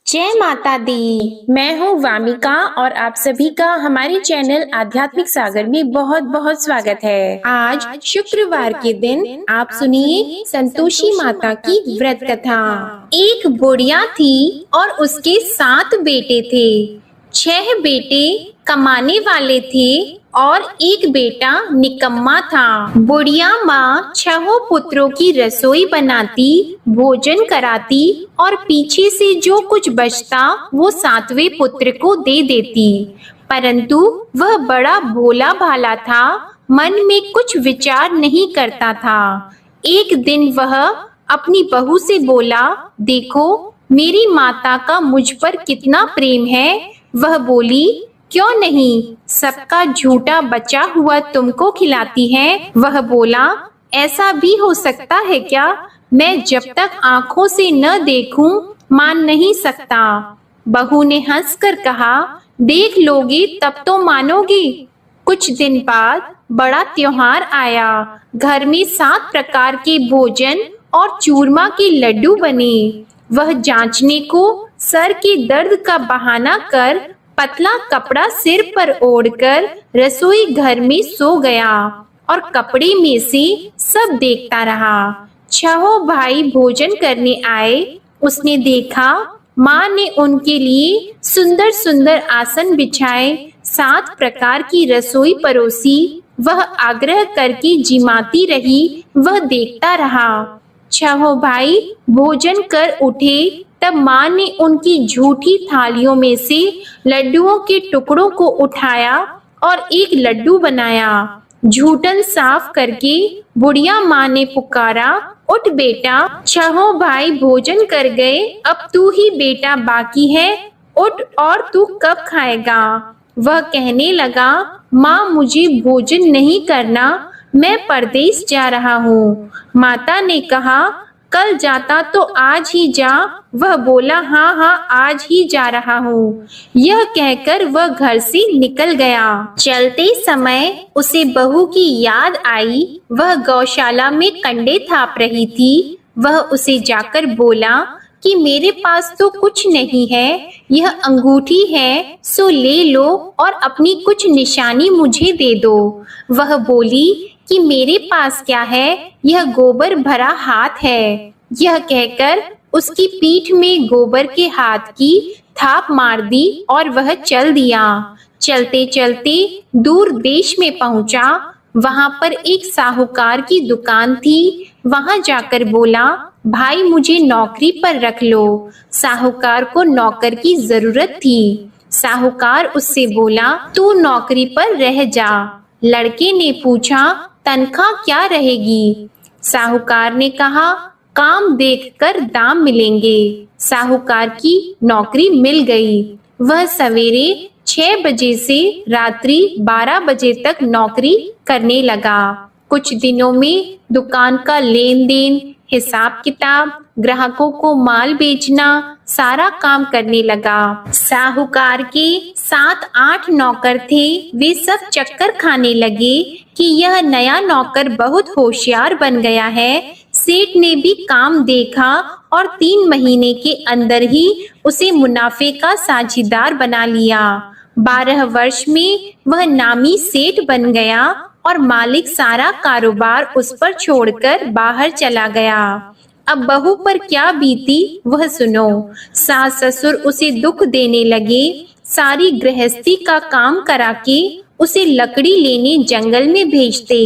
जय माता दी। मैं हूँ वामिका और आप सभी का हमारे चैनल आध्यात्मिक सागर में बहुत बहुत स्वागत है। आज शुक्रवार के दिन आप सुनिए संतोषी माता की व्रत कथा। एक बुढ़िया थी और उसके 7 बेटे थे। 6 बेटे कमाने वाले थे और एक बेटा निकम्मा था। बुढ़िया माँ 6 पुत्रों की रसोई बनाती, भोजन कराती और पीछे से जो कुछ बचता वो 7वें पुत्र को दे देती। परंतु वह बड़ा भोला भाला था, मन में कुछ विचार नहीं करता था। एक दिन वह अपनी बहू से बोला, देखो मेरी माता का मुझ पर कितना प्रेम है। वह बोली, क्यों नहीं, सबका झूठा बचा हुआ तुमको खिलाती है। वह बोला, ऐसा भी हो सकता है क्या? मैं जब तक आंखों से न देखूं मान नहीं सकता। बहू ने हंसकर कहा, देख लोगी तब तो मानोगी। कुछ दिन बाद बड़ा त्योहार आया। घर में 7 प्रकार के भोजन और चूरमा के लड्डू बने। वह जांचने को सर के दर्द का बहाना कर पतला कपड़ा सिर पर ओढ़कर रसोई घर में सो गया और कपड़े में से सब देखता रहा। 6 भाई भोजन करने आए। उसने देखा माँ ने उनके लिए सुंदर सुंदर आसन बिछाए, 7 प्रकार की रसोई परोसी। वह आग्रह करके जिमाती रही, वह देखता रहा। 6 भाई भोजन कर उठे तब माँ ने उनकी झूठी थालियों में से लड्डुओं के टुकड़ों को उठाया और एक लड्डू बनाया। झूठन साफ करके बुढ़िया माँ ने पुकारा, उठ बेटा, 6 भाई भोजन कर गए, अब तू ही बेटा बाकी है, उठ और तू कब खाएगा? वह कहने लगा, माँ मुझे भोजन नहीं करना, मैं परदेश जा रहा हूँ। माता ने कहा, कल जाता तो आज ही जा। वह बोला, हाँ हाँ आज ही जा रहा हूँ। यह कहकर वह घर से निकल गया। चलते समय उसे बहू की याद आई। वह गौशाला में कंडे थाप रही थी। वह उसे जाकर बोला कि मेरे पास तो कुछ नहीं है, यह अंगूठी है सो ले लो और अपनी कुछ निशानी मुझे दे दो। वह बोली कि मेरे पास क्या है, यह गोबर भरा हाथ है। यह कहकर उसकी पीठ में गोबर के हाथ की थाप मार दी और वह चल दिया। चलते चलते दूर देश में पहुंचा। वहां पर एक साहूकार की दुकान थी। वहां जाकर बोला, भाई मुझे नौकरी पर रख लो। साहूकार को नौकर की जरूरत थी। साहूकार उससे बोला, तू नौकरी पर रह जा। लड़के ने पूछा, तनख्वाह क्या रहेगी? साहूकार ने कहा, काम देखकर दाम मिलेंगे। साहूकार की नौकरी मिल गई। वह सवेरे 6 बजे से रात्रि 12 बजे तक नौकरी करने लगा। कुछ दिनों में दुकान का लेन देन, हिसाब किताब, ग्राहकों को माल बेचना, सारा काम करने लगा। साहूकार के 7-8 नौकर थे। वे सब चक्कर खाने लगे कि यह नया नौकर बहुत होशियार बन गया है। सेठ ने भी काम देखा और 3 महीने के अंदर ही उसे मुनाफे का साझीदार बना लिया। 12 वर्ष में वह नामी सेठ बन गया और मालिक सारा कारोबार उस पर छोड़कर बाहर चला गया। अब बहू पर क्या बीती वह सुनो। सास ससुर उसे दुख देने लगे। सारी गृहस्थी का काम करा के उसे लकड़ी लेने जंगल में भेजते।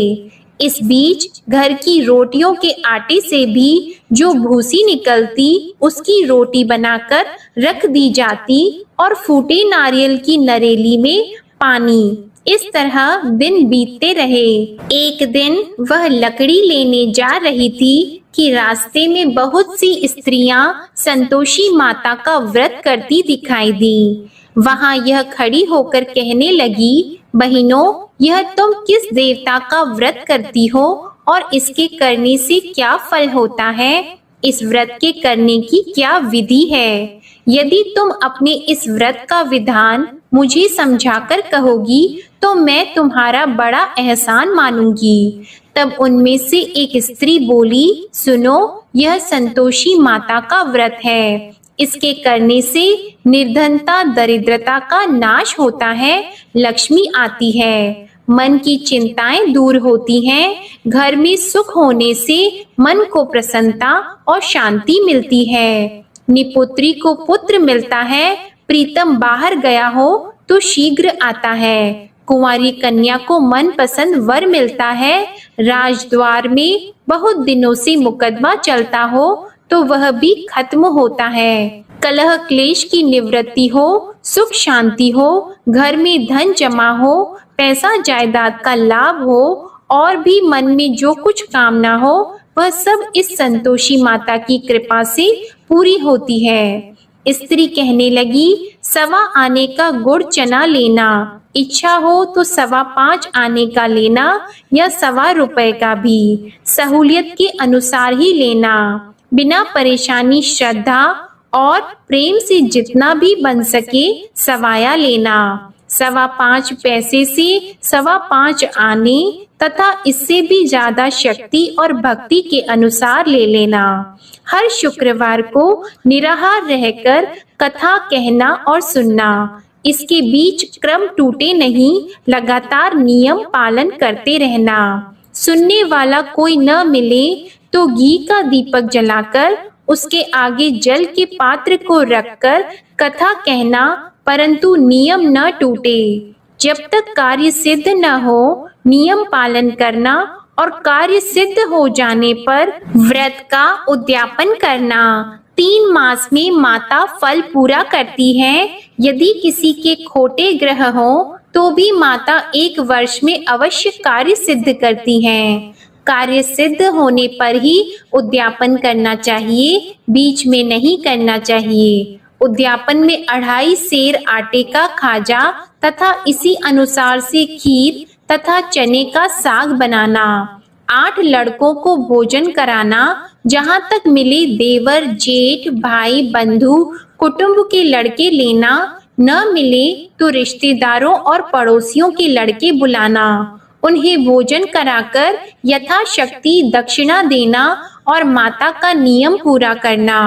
इस बीच घर की रोटियों के आटे से भी जो भूसी निकलती उसकी रोटी बनाकर रख दी जाती और फूटे नारियल की नरेली में पानी। इस तरह दिन बीतते रहे। एक दिन वह लकड़ी लेने जा रही थी कि रास्ते में बहुत सी स्त्रियां संतोषी माता का व्रत करती दिखाई दी। वहां यह खड़ी होकर कहने लगी, बहनों, यह तुम किस देवता का व्रत करती हो और इसके करने से क्या फल होता है? इस व्रत के करने की क्या विधि है? यदि तुम अपने इस व्रत का विधान मुझे समझाकर कहोगी तो मैं तुम्हारा बड़ा एहसान मानूंगी। तब उनमें से एक स्त्री बोली, सुनो, यह संतोषी माता का व्रत है। इसके करने से निर्धनता दरिद्रता का नाश होता है, लक्ष्मी आती है, मन की चिंताएं दूर होती हैं, घर में सुख होने से मन को प्रसन्नता और शांति मिलती है। निपुत्री को पुत्र मिलता है, प्रीतम बाहर गया हो तो शीघ्र आता है। कुंवारी कन्या को मनपसंद वर मिलता है। राजद्वार में बहुत दिनों से मुकदमा चलता हो तो वह भी खत्म होता है। कलह क्लेश की निवृत्ति हो, सुख शांति हो, घर में धन जमा हो, पैसा जायदाद का लाभ हो और भी मन में जो कुछ कामना हो वह सब इस संतोषी माता की कृपा से पूरी होती है। स्त्री कहने लगी, 1.25 आने का गुड़ चना लेना, इच्छा हो तो 5.25 आने का लेना या 1.25 रुपए का भी, सहूलियत के अनुसार ही लेना, बिना परेशानी श्रद्धा और प्रेम से जितना भी बन सके सवाया लेना। 5.25 पैसे से 5.25 आने तथा इससे भी ज्यादा शक्ति और भक्ति के अनुसार ले लेना। हर शुक्रवार को निराहार रहकर कथा कहना और सुनना। इसके बीच क्रम टूटे नहीं, लगातार नियम पालन करते रहना। सुनने वाला कोई न मिले तो घी का दीपक जलाकर उसके आगे जल के पात्र को रखकर कथा कहना, परंतु नियम न टूटे। जब तक कार्य सिद्ध न हो नियम पालन करना और कार्य सिद्ध हो जाने पर व्रत का उद्यापन करना। 3 मास में माता फल पूरा करती है। यदि किसी के खोटे ग्रह हो तो भी माता 1 वर्ष में अवश्य कार्य सिद्ध करती हैं। कार्य सिद्ध होने पर ही उद्यापन करना चाहिए, बीच में नहीं करना चाहिए। उद्यापन में 2.5 सेर आटे का खाजा तथा इसी अनुसार से खीर तथा चने का साग बनाना। 8 लड़कों को भोजन कराना। जहाँ तक मिले देवर जेठ भाई बंधु कुटुंब के लड़के लेना, न मिले तो रिश्तेदारों और पड़ोसियों के लड़के बुलाना। उन्हें भोजन कराकर यथाशक्ति दक्षिणा देना और माता का नियम पूरा करना।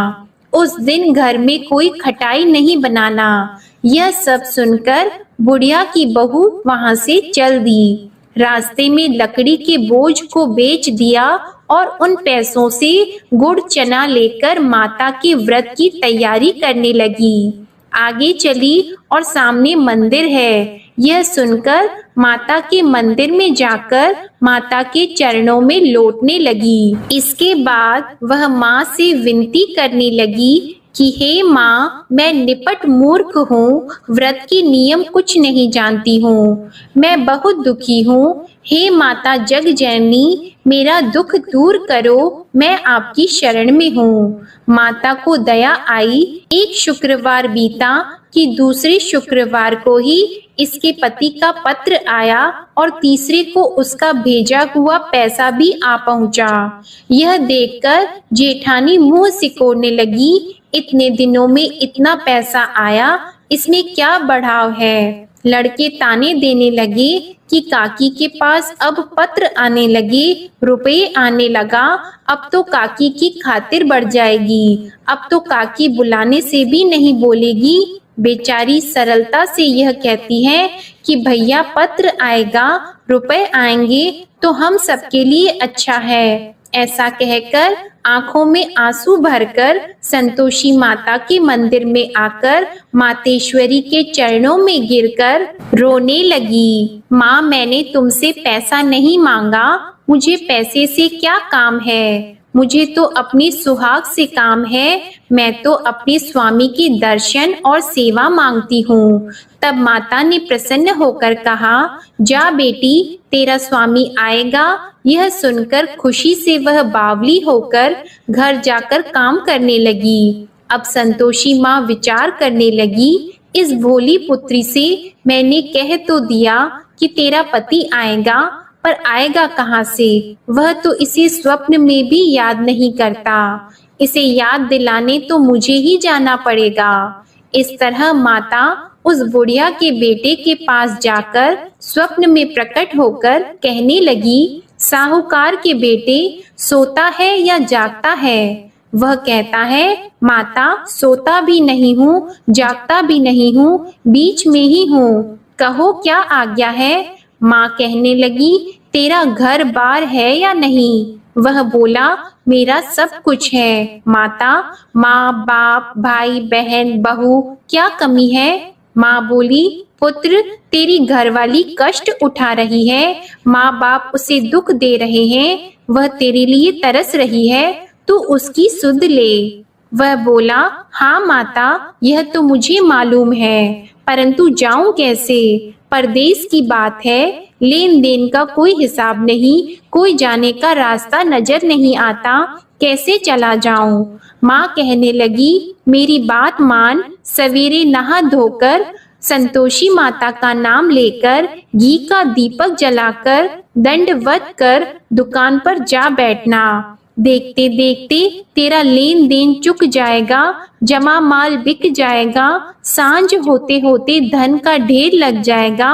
उस दिन घर में कोई खटाई नहीं बनाना। यह सब सुनकर बुढ़िया की बहू वहां से चल दी। रास्ते में लकड़ी के बोझ को बेच दिया और उन पैसों से गुड़ चना लेकर माता के व्रत की तैयारी करने लगी। आगे चली और सामने मंदिर है। यह सुनकर माता के मंदिर में जाकर माता के चरणों में लौटने लगी। इसके बाद वह माँ से विनती करने लगी कि हे माँ, मैं निपट मूर्ख हूँ, व्रत के नियम कुछ नहीं जानती हूँ, मैं बहुत दुखी हूँ। हे माता जग जननी, मेरा दुख दूर करो, मैं आपकी शरण में हूँ। माता को दया आई। एक शुक्रवार बीता कि दूसरे शुक्रवार को ही इसके पति का पत्र आया और तीसरे को उसका भेजा हुआ पैसा भी आ पहुंचा। यह देखकर जेठानी मुंह सिकोड़ने लगी। इतने दिनों में इतना पैसा आया, इसमें क्या बढ़ाव है। लड़के ताने देने लगे कि काकी के पास अब पत्र आने लगे, रुपए आने लगा, अब तो काकी की खातिर बढ़ जाएगी, अब तो काकी बुलाने से भी नहीं बोलेगी। बेचारी सरलता से यह कहती है कि भैया पत्र आएगा, रुपए आएंगे तो हम सबके लिए अच्छा है। ऐसा कहकर आंखों में आंसू भरकर संतोषी माता के मंदिर में आकर मातेश्वरी के चरणों में गिरकर रोने लगी। माँ, मैंने तुमसे पैसा नहीं मांगा, मुझे पैसे से क्या काम है, मुझे तो अपनी सुहाग से काम है, मैं तो अपने स्वामी की दर्शन और सेवा मांगती हूँ। तब माता ने प्रसन्न होकर कहा, जा बेटी, तेरा स्वामी आएगा। यह सुनकर खुशी से वह बावली होकर घर जाकर काम करने लगी। अब संतोषी माँ विचार करने लगी, इस भोली पुत्री से मैंने कह तो दिया कि तेरा पति आएगा, पर आएगा कहाँ से? वह तो इसे स्वप्न में भी याद नहीं करता। इसे याद दिलाने तो मुझे ही जाना पड़ेगा। इस तरह माता उस बुढ़िया के बेटे के पास जाकर स्वप्न में प्रकट होकर कहने लगी, साहूकार के बेटे, सोता है या जागता है? वह कहता है, माता सोता भी नहीं हूँ, जागता भी नहीं हूँ, बीच में ही हूँ, कहो क्या आज्ञा है। माँ कहने लगी, तेरा घर बार है या नहीं। वह बोला, मेरा सब कुछ है माता, माँ बाप भाई बहन बहू क्या कमी है। माँ बोली, पुत्र तेरी घरवाली कष्ट उठा रही है, माँ बाप उसे दुख दे रहे हैं, वह तेरे लिए तरस रही है, तू उसकी सुध ले। वह बोला, हाँ माता, यह तो मुझे मालूम है, परंतु जाऊं कैसे। परदेश की बात है, लेन देन का कोई हिसाब नहीं, कोई जाने का रास्ता नजर नहीं आता, कैसे चला जाऊं। माँ कहने लगी, मेरी बात मान, सवेरे नहा धोकर संतोषी माता का नाम लेकर घी का दीपक जलाकर दंडवत कर दुकान पर जा बैठना। देखते देखते तेरा लेन देन चुक जाएगा, जमा माल बिक जाएगा, सांझ होते होते धन का ढेर लग जाएगा।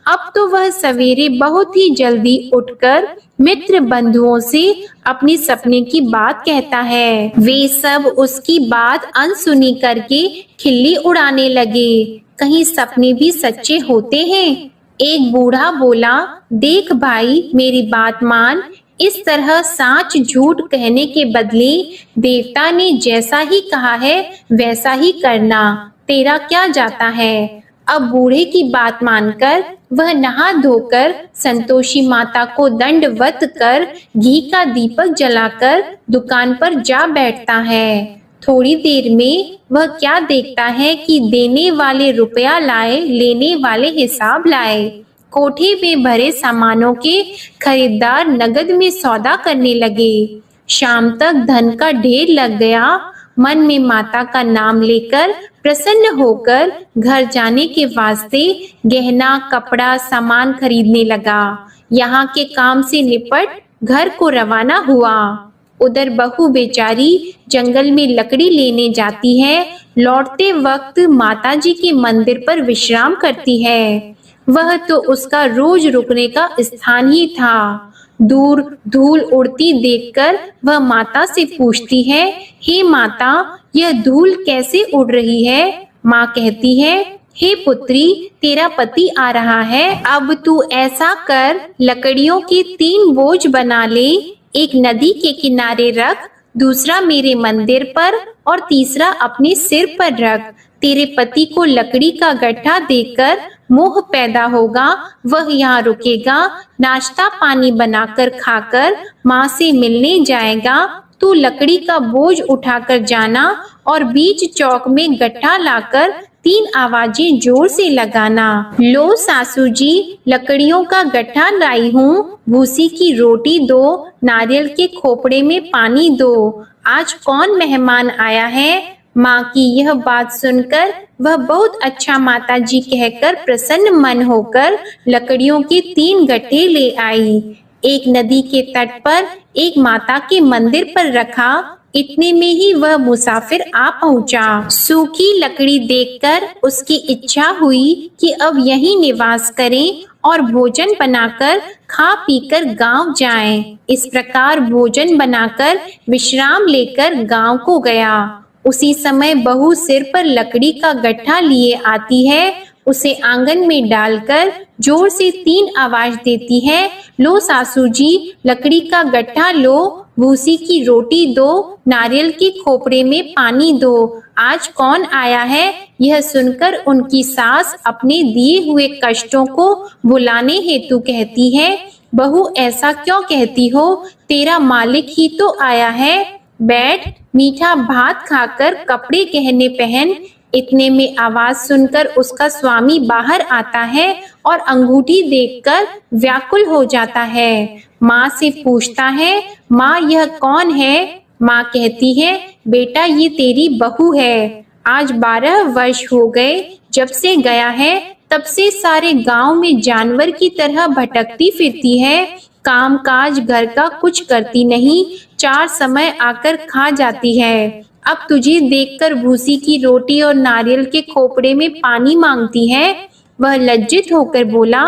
अब तो वह सवेरे बहुत ही जल्दी उठकर मित्र बंधुओं से अपनी सपने की बात कहता है। वे सब उसकी बात अनसुनी करके खिल्ली उड़ाने लगे। कहीं सपने भी सच्चे होते हैं। एक बूढ़ा बोला, देख भाई मेरी बात मान, इस तरह साच झूठ कहने के बदले देवता ने जैसा ही कहा है वैसा ही करना, तेरा क्या जाता है। अब बूढ़े की बात मानकर वह नहा धोकर संतोषी माता को दंडवत कर घी का दीपक जलाकर दुकान पर जा बैठता है। थोड़ी देर में वह क्या देखता है कि देने वाले रुपया लाए, लेने वाले हिसाब लाए। कोठे में भरे सामानों के खरीदार नगद में सौदा करने लगे। शाम तक धन का ढेर लग गया। मन में माता का नाम लेकर प्रसन्न होकर घर जाने के वास्ते गहना कपड़ा सामान खरीदने लगा। यहाँ के काम से निपट घर को रवाना हुआ। उधर बहू बेचारी जंगल में लकड़ी लेने जाती है। लौटते वक्त माताजी के मंदिर पर विश्राम करती है। वह तो उसका रोज रुकने का स्थान ही था। दूर धूल उड़ती देखकर वह माता से पूछती है, हे माता, यह धूल कैसे उड़ रही है। माँ कहती है, हे पुत्री, तेरा पति आ रहा है, अब तू ऐसा कर, लकड़ियों के 3 बोझ बना ले, एक नदी के किनारे रख, दूसरा मेरे मंदिर पर और तीसरा अपने सिर पर रख। तेरे पति को लकड़ी का गट्ठा देकर मोह पैदा होगा, वह यहाँ रुकेगा, नाश्ता पानी बनाकर खाकर माँ से मिलने जाएगा। तू लकड़ी का बोझ उठाकर जाना और बीच चौक में गट्ठा लाकर 3 आवाजें जोर से लगाना। लो सासू जी, लकड़ियों का गट्ठा लाई हूँ, भूसी की रोटी दो, नारियल के खोपड़े में पानी दो, आज कौन मेहमान आया है। माँ की यह बात सुनकर वह बहुत अच्छा माताजी कहकर प्रसन्न मन होकर लकड़ियों के 3 गट्ठे ले आई। एक नदी के तट पर एक माता के मंदिर पर रखा। इतने में ही वह मुसाफिर आ पहुंचा। सूखी लकड़ी देखकर उसकी इच्छा हुई कि अब यहीं निवास करें और भोजन बनाकर खा पीकर गांव जाएं। इस प्रकार भोजन बनाकर विश्राम लेकर गांव को गया। उसी समय बहू सिर पर लकड़ी का गट्ठा लिए आती है। उसे आंगन में डालकर जोर से 3 आवाज देती है, लो सासू जी, लकड़ी का गट्ठा लो, भूसी की रोटी दो, नारियल के खोपड़े में पानी दो, आज कौन आया है। यह सुनकर उनकी सास अपने दिए हुए कष्टों को भुलाने हेतु कहती है, बहू ऐसा क्यों कहती हो, तेरा मालिक ही तो आया है, बैठ, मीठा भात खाकर कपड़े गहने पहन। इतने में आवाज सुनकर उसका स्वामी बाहर आता है और अंगूठी देखकर व्याकुल हो जाता है। माँ से पूछता है, माँ यह कौन है। माँ कहती है, बेटा ये तेरी बहू है। आज 12 वर्ष हो गए जब से गया है, तब से सारे गांव में जानवर की तरह भटकती फिरती है। काम काज घर का कुछ करती नहीं, 4 समय आकर खा जाती है। अब तुझे देखकर भूसी की रोटी और नारियल के खोपड़े में पानी मांगती है। वह लज्जित होकर बोला,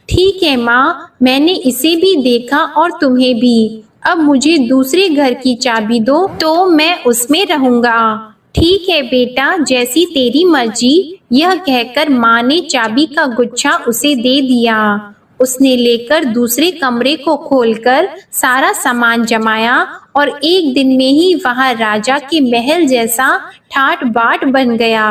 ठीक है माँ, मैंने इसे भी देखा और तुम्हें भी। अब मुझे दूसरे घर की चाबी दो तो मैं उसमें रहूंगा। ठीक है बेटा, जैसी तेरी मर्जी। यह कहकर माँ ने चाबी का गुच्छा उसे दे दिया। उसने लेकर दूसरे कमरे को खोलकर सारा सामान जमाया और एक दिन में ही वहां राजा के महल जैसा ठाट बाट बन गया।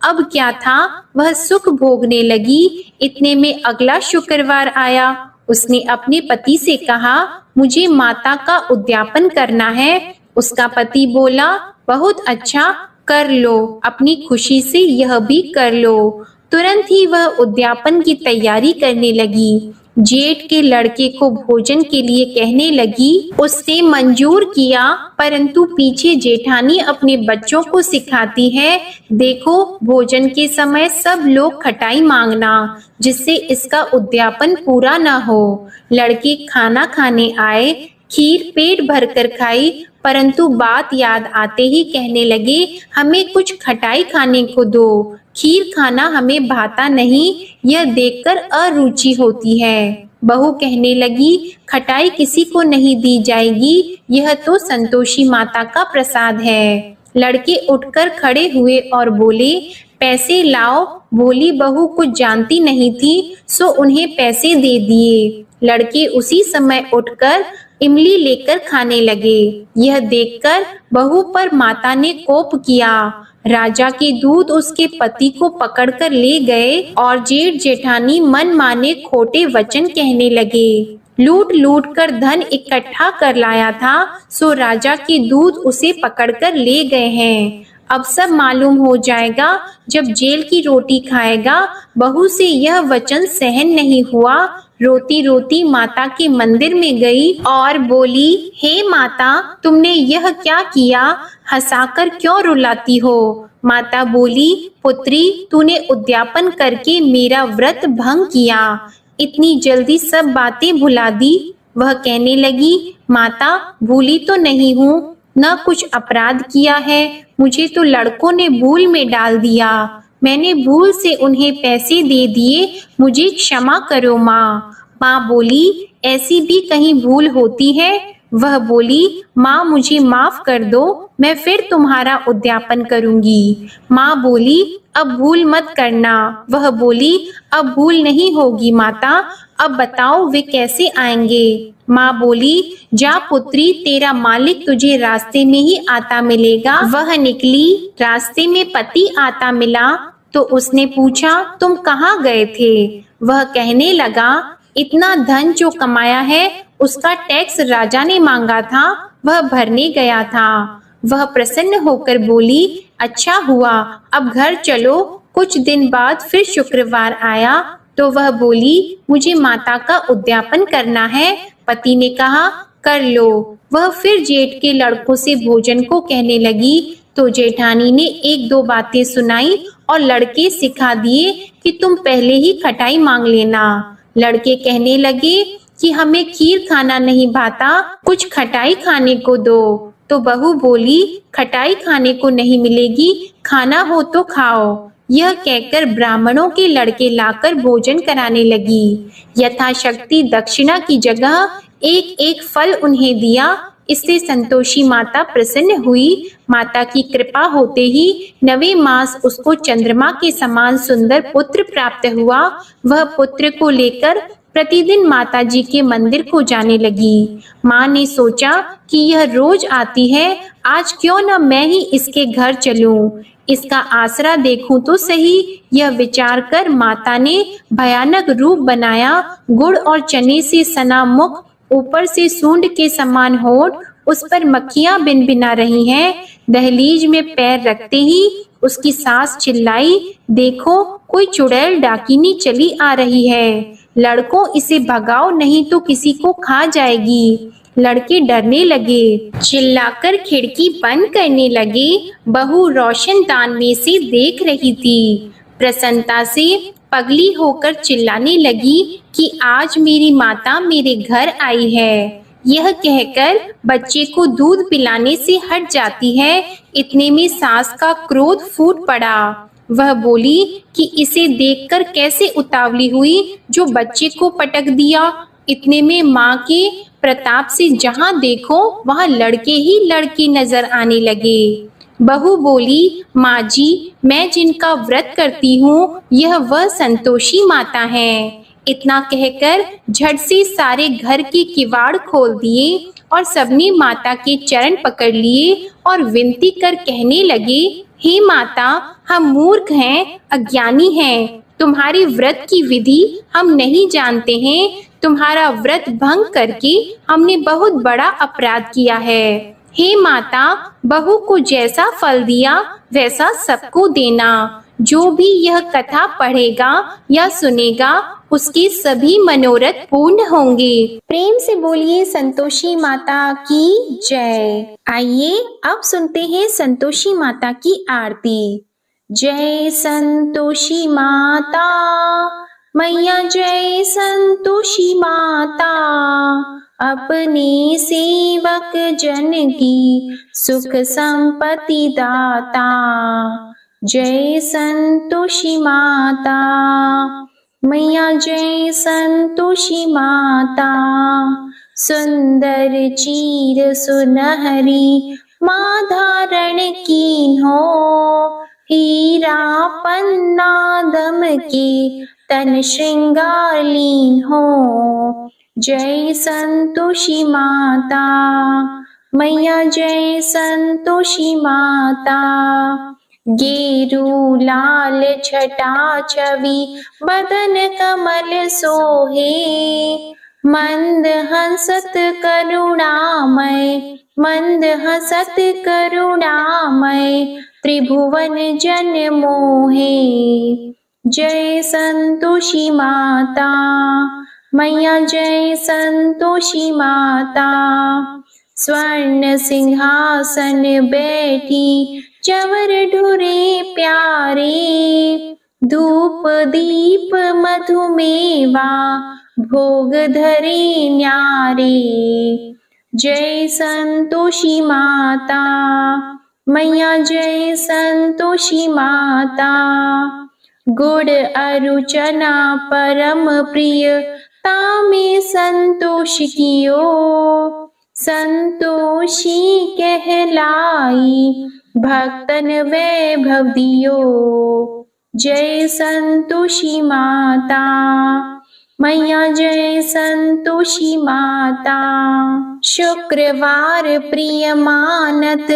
अब क्या था, वह सुख भोगने लगी। इतने में अगला शुक्रवार आया। उसने अपने पति से कहा, मुझे माता का उद्यापन करना है। उसका पति बोला, बहुत अच्छा, कर लो, अपनी खुशी से यह भी कर लो। तुरंत ही वह उद्यापन की तैयारी करने लगी। जेठ के लड़के को भोजन के लिए कहने लगी। उसने मंजूर किया, परंतु पीछे जेठानी अपने बच्चों को सिखाती है, देखो भोजन के समय सब लोग खटाई मांगना, जिससे इसका उद्यापन पूरा न हो। लड़के खाना खाने आए, खीर पेट भरकर खाई, परंतु बात याद आते ही कहने लगे, हमें कुछ खटाई खाने को दो, खीर खाना हमें भाता नहीं, यह देखकर अरुचि होती है। बहू कहने लगी, खटाई किसी को नहीं दी जाएगी, यह तो संतोषी माता का प्रसाद है। लड़के उठकर खड़े हुए और बोले, पैसे लाओ। भोली बहू कुछ जानती नहीं थी, सो उन्हें पैसे दे दिए। लड़के उसी समय उठकर इमली लेकर खाने लगे। यह देखकर बहू पर माता ने कोप किया। राजा के दूत उसके पति को पकड़कर ले गए और जेठ जेठानी मन माने खोटे वचन कहने लगे। लूट लूट कर धन इकट्ठा कर लाया था, सो राजा के दूत उसे पकड़कर ले गए हैं। अब सब मालूम हो जाएगा जब जेल की रोटी खाएगा। बहू से यह वचन सहन नहीं हुआ। रोती रोती माता के मंदिर में गई और बोली, हे माता, तुमने यह क्या किया? हंसाकर क्यों रुलाती हो? माता बोली, पुत्री, तूने उद्यापन करके मेरा व्रत भंग किया, इतनी जल्दी सब बातें भुला दी। वह कहने लगी, माता, भूली तो नहीं हूँ, न कुछ अपराध किया है, मुझे तो लड़कों ने भूल में डाल दिया, मैंने भूल से उन्हें पैसे दे दिए, मुझे क्षमा करो माँ। माँ बोली, ऐसी भी कहीं भूल होती है? वह बोली, माँ मुझे माफ कर दो, मैं फिर तुम्हारा उद्यापन करूंगी। माँ बोली, अब भूल मत करना। वह बोली, अब भूल नहीं होगी माता, अब बताओ वे कैसे आएंगे? माँ बोली, जा पुत्री, तेरा मालिक तुझे रास्ते में ही आता मिलेगा। वह निकली, रास्ते में पति आता मिला तो उसने पूछा, तुम कहाँ गए थे? वह कहने लगा, इतना धन जो कमाया है उसका टैक्स राजा ने मांगा था, वह भरने गया था। वह प्रसन्न होकर बोली, अच्छा हुआ, अब घर चलो। कुछ दिन बाद फिर शुक्रवार आया तो वह बोली, मुझे माता का उद्यापन करना है। पति ने कहा, कर लो। वह फिर जेठ के लड़कों से भोजन को कहने लगी तो जेठानी ने एक दो बातें सुनाई और लड़के सिखा दिए कि तुम पहले ही खटाई मांग लेना। लड़के कहने लगे कि हमें खीर खाना नहीं भाता, कुछ खटाई खाने को दो। तो बहू बोली, खटाई खाने को नहीं मिलेगी, खाना हो तो खाओ। यह कहकर ब्राह्मणों के लड़के लाकर भोजन कराने लगी। यथाशक्ति दक्षिणा की जगह एक एक फल उन्हें दिया। इससे संतोषी माता प्रसन्न हुई। माता की कृपा होते ही 9वें मास उसको चंद्रमा के समान सुंदर पुत्र प्राप्त हुआ। वह पुत्र को लेकर प्रतिदिन माताजी के मंदिर को जाने लगी। माँ ने सोचा कि यह रोज आती है, आज क्यों न मैं ही इसके घर चलूं, इसका आसरा देखूं तो सही। यह विचार कर माता ने भयानक रूप बनाया। गुड़ और चने से सना मुख, ऊपर से सूंड के समान होठ, उस पर मक्खियां भिनभिना रही हैं। दहलीज में पैर रखते ही उसकी सास चिल्लाई, देखो कोई चुड़ैल डाकिनी चली आ रही है, लड़कों इसे भगाओ नहीं तो किसी को खा जाएगी। लड़के डरने लगे, चिल्लाकर खिड़की बंद करने लगे। बहू रोशनदान में से देख रही थी। प्रसन्नता से पगली होकर चिल्लाने लगी कि आज मेरी माता मेरे घर आई है। यह कहकर बच्चे को दूध पिलाने से हट जाती है। इतने में सास का क्रोध फूट पड़ा। वह बोली कि इसे देखकर कैसे उतावली हुई जो बच्चे को पटक दिया। इतने में माँ के प्रताप से जहाँ देखो वहाँ लड़के ही लड़के नजर आने लगे। बहू बोली, माँ जी, मैं जिनका व्रत करती हूँ यह वह संतोषी माता हैं। इतना कहकर झट से सारे घर के किवाड़ खोल दिए और सबने माता के चरण पकड़ लिए और विनती कर कहने लगे, हे माता, हम मूर्ख हैं, अज्ञानी हैं, तुम्हारी व्रत की विधि हम नहीं जानते हैं। तुम्हारा व्रत भंग करके हमने बहुत बड़ा अपराध किया है। हे माता, बहू को जैसा फल दिया वैसा सबको देना। जो भी यह कथा पढ़ेगा या सुनेगा उसके सभी मनोरथ पूर्ण होंगे। प्रेम से बोलिए संतोषी माता की जय। आइए अब सुनते हैं संतोषी माता की आरती। जय संतोषी माता मैया, जय संतोषी माता, अपने सेवक जन की सुख संपत्ति दाता। जय संतोषी माता मैया, जय संतोषी माता, सुंदर चीर सुनहरी माँ धारण कीन हो। हीरा पन्ना दम के तन श्रृंगार लीन हो। जय संतोषी माता मैया, जय संतोषी माता, गेरू लाल छटा छवि बदन कमल सोहे। मंद हंसत करुणामय, मंद हंसत करुणामय, त्रिभुवन जन मोहे। जय संतोषी माता मैया, जय संतोषी माता, स्वर्ण सिंहासन बैठी चवर ढुरे प्यारे। धूप दीप मधुमेवा भोग धरे न्यारे। जय संतोषी माता मैया, जय संतोषी माता, गुड़ अरु चना परम प्रिय तामे संतोष कियो। संतोषी कहलाई भक्तन वैभव दियो। जय संतोषी माता मैया, जय संतोषी माता, शुक्रवार प्रिय मानत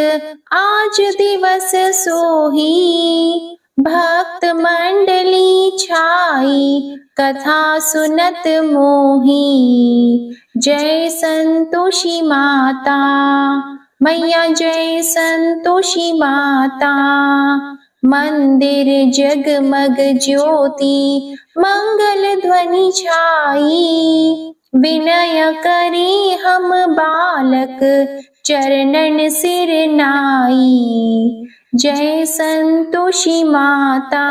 आज दिवस सोही। भक्त मंडली छाई कथा सुनत मोही। जय संतोषी माता मैया, जय संतोषी माता, मंदिर जगमग ज्योति मंगल ध्वनि छाई। विनय करे हम बालक चरणन सिर नाई। जय संतोषी माता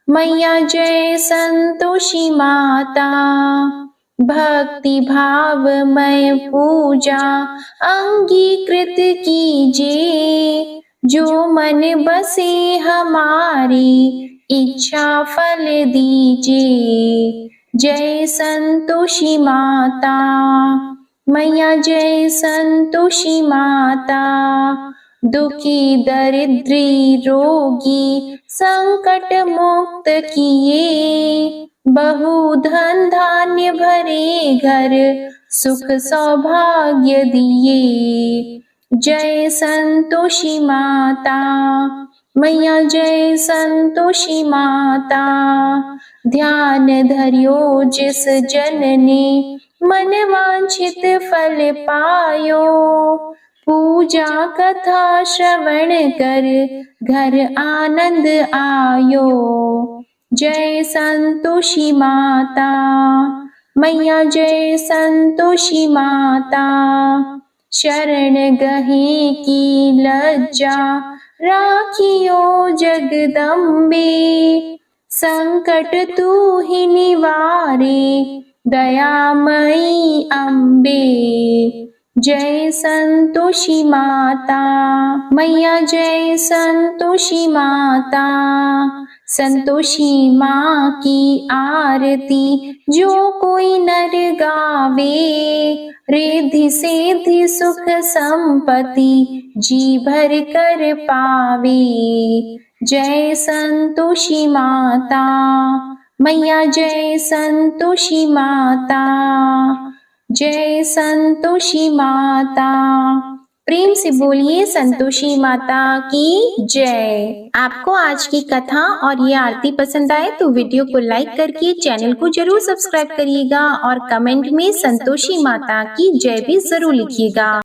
मैया, जय संतोषी माता, भक्ति भावमय पूजा अंगीकृत कीजिए। जो मन बसे हमारी इच्छा फल दीजिए। जय संतोषी माता मैया, जय संतोषी माता, दुखी दरिद्री रोगी संकट मुक्त किए। बहु धन धान्य भरे घर सुख सौभाग्य दिए। जय संतोषी माता मैया, जय संतोषी माता, ध्यान धरियो जिस जन ने मन वांछित फल पायो। पूजा कथा श्रवण कर घर आनंद आयो। जय संतोषी माता मैया, जय संतोषी माता, शरण गहे की लज्जा राखियो जगदम्बे। संकट तू ही निवारे दयामयी अम्बे। जय संतोषी माता मैया, जय संतोषी माता, संतोषी माँ की आरती जो कोई नर गावे, रिद्धि सिद्धि सुख संपत्ति जी भर कर पावे। जय संतोषी माता मैया, जय संतोषी माता, जय संतोषी माता। प्रेम से बोलिए संतोषी माता की जय। आपको आज की कथा और ये आरती पसंद आए तो वीडियो को लाइक करके चैनल को जरूर सब्सक्राइब करिएगा और कमेंट में संतोषी माता की जय भी जरूर लिखिएगा।